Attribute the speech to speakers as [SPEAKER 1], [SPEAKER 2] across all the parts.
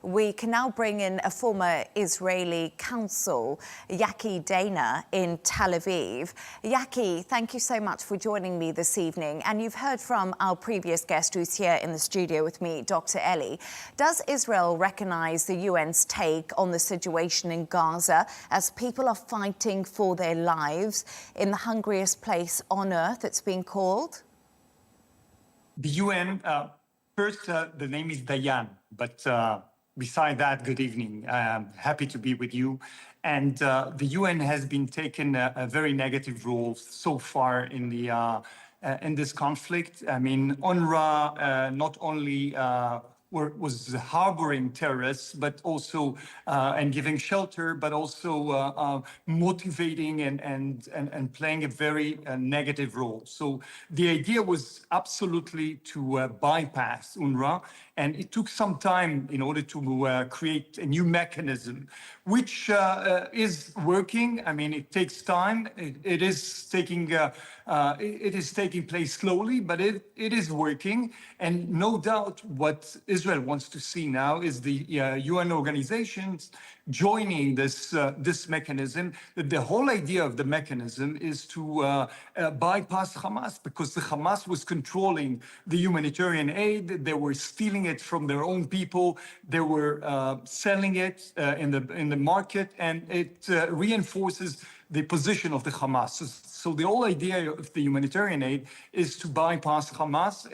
[SPEAKER 1] we can now bring in a former Israeli consul, Yaki Dayan, in Tel Aviv. Yaki, thank you so much for joining me this evening. And you've heard from our previous guest who's here in the studio with me, Dr. Eli. Does Israel recognize the UN's take on the situation in Gaza as people are fighting for their lives in the hungriest place on earth, it's been called?
[SPEAKER 2] The UN, first, the name is Dayan, but beside that, good evening. I'm happy to be with you. And the UN has been taking a very negative role so far in this conflict. I mean, UNRWA not only was harboring terrorists, but also and giving shelter, but also motivating and playing a very negative role. So the idea was absolutely to bypass UNRWA, and it took some time in order to create a new mechanism, which is working. I mean, it takes time. It is taking place slowly, but it is working. And no doubt what Israel wants to see now is the UN organizations joining this mechanism. The whole idea of the mechanism is to bypass Hamas, because the Hamas was controlling the humanitarian aid. They were stealing it from their own people. They were selling it in the market, and it reinforces the position of the Hamas. So the whole idea of the humanitarian aid is to bypass Hamas,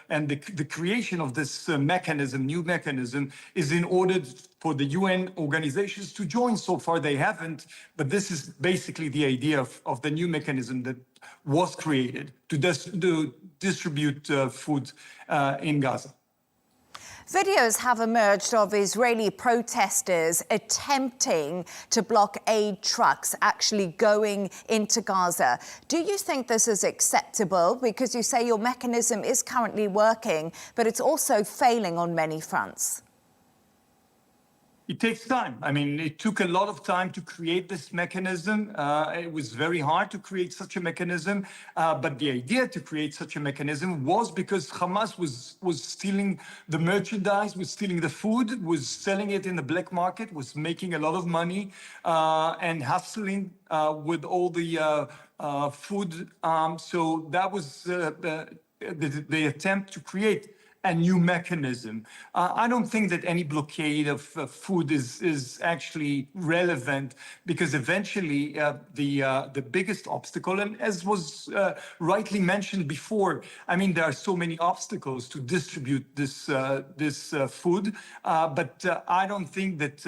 [SPEAKER 2] and the creation of this mechanism, new mechanism, is in order for the UN organizations to join. So far they haven't, but this is basically the idea of the new mechanism that was created to distribute food in Gaza.
[SPEAKER 1] Videos have emerged of Israeli protesters attempting to block aid trucks actually going into Gaza. Do you think this is acceptable? Because you say your mechanism is currently working, but it's also failing on many fronts.
[SPEAKER 2] It takes time. I mean, it took a lot of time to create this mechanism. It was very hard to create such a mechanism. But the idea to create such a mechanism was because Hamas was stealing the merchandise, was stealing the food, was selling it in the black market, was making a lot of money and hustling with all the food. So that was the attempt to create a new mechanism. I don't think that any blockade of food is actually relevant, because eventually the biggest obstacle, and as was rightly mentioned before, I mean, there are so many obstacles to distribute this food, but I don't think that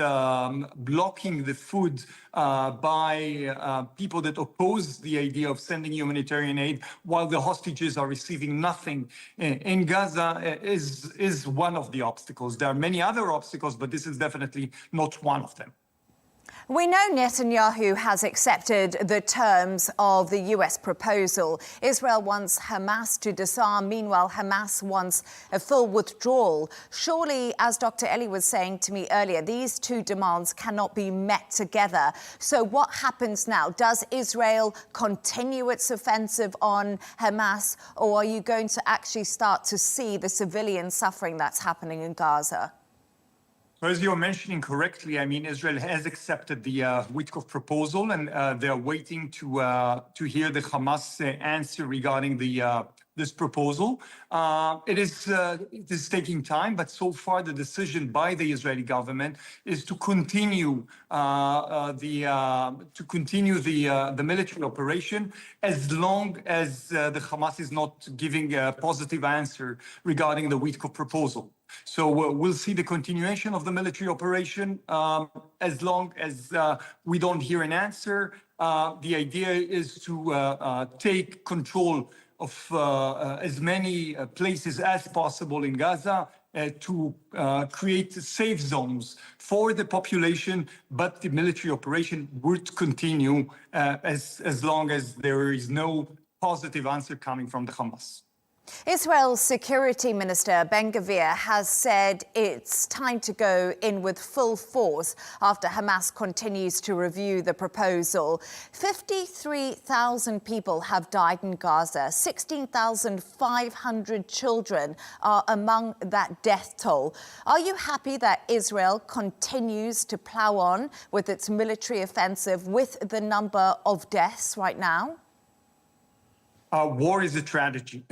[SPEAKER 2] blocking the food by people that oppose the idea of sending humanitarian aid while the hostages are receiving nothing in Gaza is one of the obstacles. There are many other obstacles, but this is definitely not one of them.
[SPEAKER 1] We know Netanyahu has accepted the terms of the US proposal. Israel wants Hamas to disarm. Meanwhile, Hamas wants a full withdrawal. Surely, as Dr. Eli was saying to me earlier, these two demands cannot be met together. So what happens now? Does Israel continue its offensive on Hamas, or are you going to actually start to see the civilian suffering that's happening in Gaza?
[SPEAKER 2] As you're mentioning correctly, I mean, Israel has accepted the Witkoff proposal, and they're waiting to hear the Hamas answer regarding this proposal. It is taking time, but so far the decision by the Israeli government is to continue the military operation as long as the Hamas is not giving a positive answer regarding the Witkoff proposal. So we'll see the continuation of the military operation as long as we don't hear an answer. The idea is to take control of as many places as possible in Gaza, to create safe zones for the population, but the military operation would continue as long as there is no positive answer coming from the Hamas.
[SPEAKER 1] Israel's Security Minister Ben Gvir has said it's time to go in with full force after Hamas continues to review the proposal. 53,000 people have died in Gaza. 16,500 children are among that death toll. Are you happy that Israel continues to plow on with its military offensive with the number of deaths right now?
[SPEAKER 2] War is a tragedy,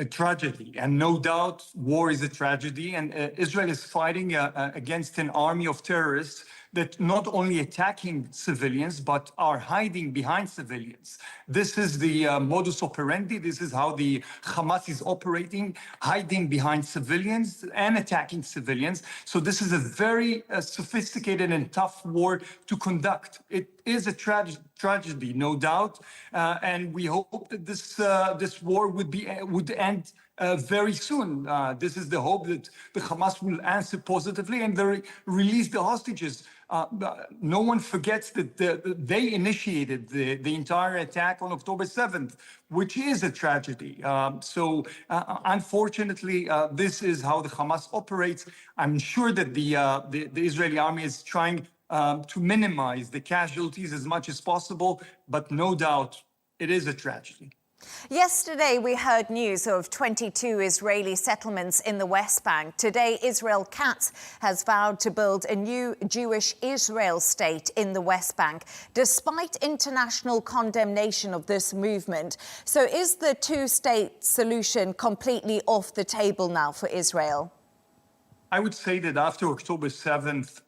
[SPEAKER 2] and no doubt war is a tragedy. And Israel is fighting against an army of terrorists that not only attacking civilians, but are hiding behind civilians. This is the modus operandi. This is how the Hamas is operating, hiding behind civilians and attacking civilians. So this is a very sophisticated and tough war to conduct. It is a tragedy, no doubt, and we hope that this war would end very soon. This is the hope that the Hamas will answer positively and release the hostages. No one forgets that they initiated the entire attack on October 7th, which is a tragedy. Unfortunately, this is how the Hamas operates. I'm sure that the Israeli army is trying to minimize the casualties as much as possible, but no doubt it is a tragedy.
[SPEAKER 1] Yesterday, we heard news of 22 Israeli settlements in the West Bank. Today, Israel Katz has vowed to build a new Jewish Israel state in the West Bank, despite international condemnation of this movement. So is the two-state solution completely off the table now for Israel?
[SPEAKER 2] I would say that after October 7th,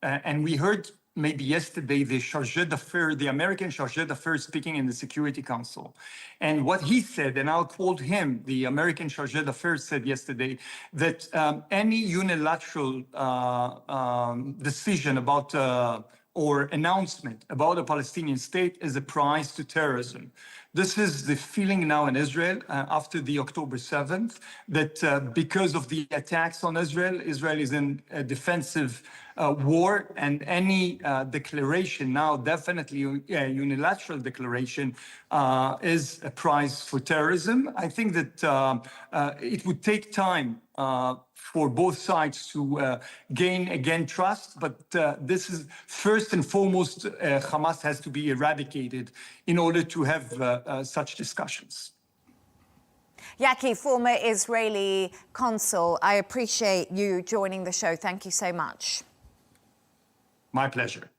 [SPEAKER 2] and we heard maybe yesterday the chargé d'affaires, the American chargé d'affaires speaking in the Security Council. And what he said, and I'll quote him, the American chargé d'affaires said yesterday that any unilateral decision about or announcement about a Palestinian state is a prize to terrorism. This is the feeling now in Israel after the October 7th, that because of the attacks on Israel, Israel is in a defensive war, and any declaration now, definitely a unilateral declaration, is a prize for terrorism. I think that it would take time for both sides to gain again trust, but this is first and foremost, Hamas has to be eradicated in order to have such discussions.
[SPEAKER 1] Yaki, former Israeli consul, I appreciate you joining the show. Thank you so much.
[SPEAKER 2] My pleasure.